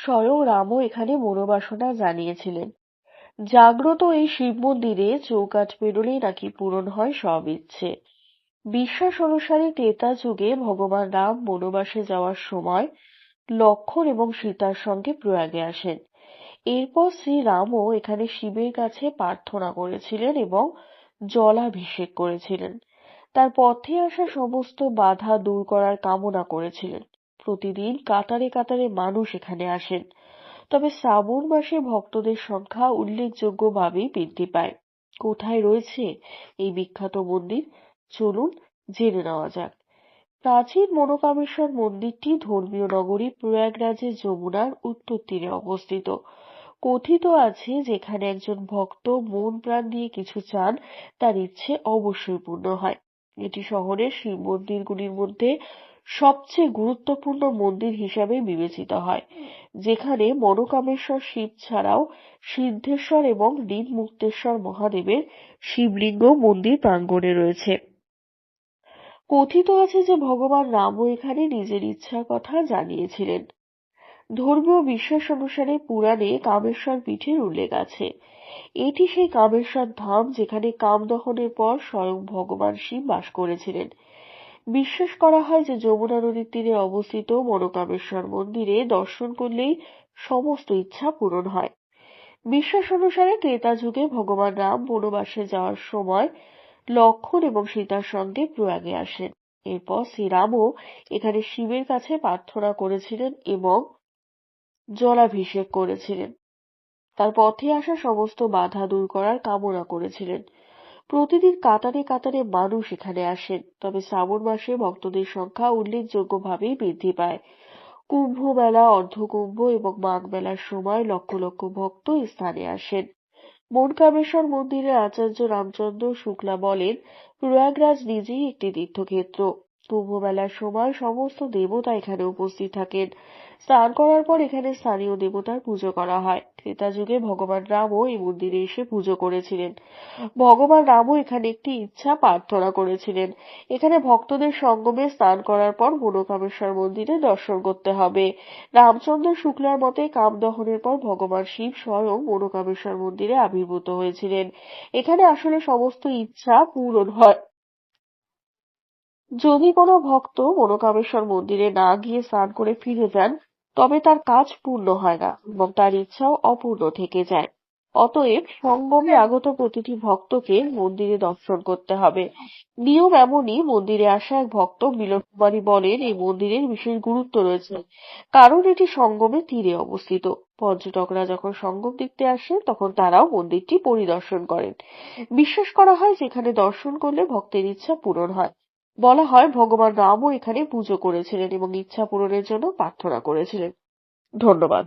স্বয়ং রামও এখানে মনোবাসনা জানিয়েছিলেন। জাগ্রত এই শিব মন্দিরে চৌকাঠ পেরোলেই নাকি পূরণ হয় সব ইচ্ছে। বিশ্বাস অনুসারে ত্রেতা যুগে ভগবান রাম বনবাসে যাওয়ার সময় লক্ষ্মণ এবং সীতার সঙ্গে প্রয়াগে আসেন। এরপর শ্রীরামও এখানে শিবের কাছে প্রার্থনা করেছিলেন এবং জলাভিষেক করেছিলেন। তার পথে আসা সমস্ত বাধা দূর করার কামনা করেছিলেন। প্রতিদিন কাতারে কাতারে মানুষ এখানে আসেন। তবে শ্রাবণ মাসে ভক্তদের সংখ্যা উল্লেখযোগ্যভাবেই বৃদ্ধি পায়। কোথায় রয়েছে এই বিখ্যাত মন্দির, চলুন জেনে নেওয়া যাক। প্রাচীন মনোকামেশ্বর মন্দিরটি ধর্মীয় নগরী প্রয়াগরাজের যমুনার উত্তর তীরে অবস্থিত। কথিত আছে যেখানে একজন ভক্ত মন প্রাণ দিয়ে কিছু চান তার ইচ্ছে অবশ্যই পূর্ণ হয়। এটি শহরের শিব মন্দিরগুলির মধ্যে সবচেয়ে গুরুত্বপূর্ণ মন্দির হিসাবে বিবেচিত হয়, যেখানে মনোকামেশ্বর শিব ছাড়াও সিদ্ধেশ্বর এবং নীলমুক্তেশ্বর মহাদেবের শিবলিঙ্গ মন্দির প্রাঙ্গণে রয়েছে। কথিত আছে যে ভগবান রামও এখানে নিজের ইচ্ছার কথা জানিয়েছিলেন। ধর্মীয় বিশ্বাস অনুসারে পুরাণে কামেশ্বর পীঠের উল্লেখ আছে। এটি সেই কামেশ্বর ধাম যেখানে কামদহনের পর স্বয়ং ভগবান শিব বাস করেছিলেন। বিশ্বাস করা হয় যে যমুনা নদীর তীরে অবস্থিত মনোকামেশ্বর মন্দিরে দর্শন করলেই সমস্ত ইচ্ছা পূরণ হয়। বিশ্বাস অনুসারে ত্রেতা যুগে ভগবান রাম বনবাসে যাওয়ার সময় লক্ষ্মণ এবং সীতার সঙ্গে প্রয়াগে আসেন। এরপর শ্রীরামও এখানে শিবের কাছে প্রার্থনা করেছিলেন এবং জলাভিষেক করেছিলেন। তার পথে আসা সমস্ত বাধা দূর করার কামনা করেছিলেন। প্রতিদিন কাতারে কাতারে মানুষ এখানে আসেন। তবে শ্রাবণ মাসে ভক্তদের সংখ্যা উল্লেখযোগ্যভাবেই বৃদ্ধি পায়। কুম্ভ মেলা, অর্ধকুম্ভ এবং মাঘ মেলার সময় লক্ষ লক্ষ ভক্ত স্থানে আসেন। মনকামেশ্বর মন্দিরের আচার্য রামচন্দ্র শুক্লা বলেন, প্রয়াগরাজ নিজেই একটি তীর্থক্ষেত্র। কুম্ভ মেলার সময় সমস্ত দেবতা এখানে উপস্থিত থাকেন। স্নান করার পর এখানে স্থানীয় দেবতার পুজো করা হয়। ত্রেতা যুগে ভগবান রামও এই মন্দিরে এসে পুজো করেছিলেন। ভগবান রামও এখানে একটি ইচ্ছা প্রার্থনা করেছিলেন। এখানে ভক্তদের সঙ্গমে স্নান করার পর মনোকামেশ্বর মন্দিরে দর্শন করতে হবে। রামচন্দ্র শুক্লার মতে কামদহনের পর ভগবান শিব স্বয়ং মনোকামেশ্বর মন্দিরে আবির্ভূত হয়েছিলেন। এখানে আসলে সমস্ত ইচ্ছা পূরণ হয়। যদি কোনো ভক্ত মনোকামেশ্বর মন্দিরে না গিয়ে স্নান করে ফিরে যান, তবে তার কাজ পূর্ণ হয় না এবং তার ইচ্ছাও অপূর্ণ থেকে যায়। অতএব সঙ্গমে আগত প্রতিটি ভক্তকে মন্দিরে দর্শন করতে হবে। নিয়ম এমনই। মন্দিরে আসা এক ভক্ত মিলন কুমারী বলেন, এই মন্দিরের বিশেষ গুরুত্ব রয়েছে, কারণ এটি সঙ্গমের তীরে অবস্থিত। পর্যটকরা যখন সঙ্গম দেখতে আসেন তখন তারাও মন্দিরটি পরিদর্শন করেন। বিশ্বাস করা হয় যেখানে দর্শন করলে ভক্তের ইচ্ছা পূরণ হয়। বলা হয় ভগবান রামও এখানে পুজো করেছিলেন এবং ইচ্ছা পূরণের জন্য প্রার্থনা করেছিলেন। ধন্যবাদ।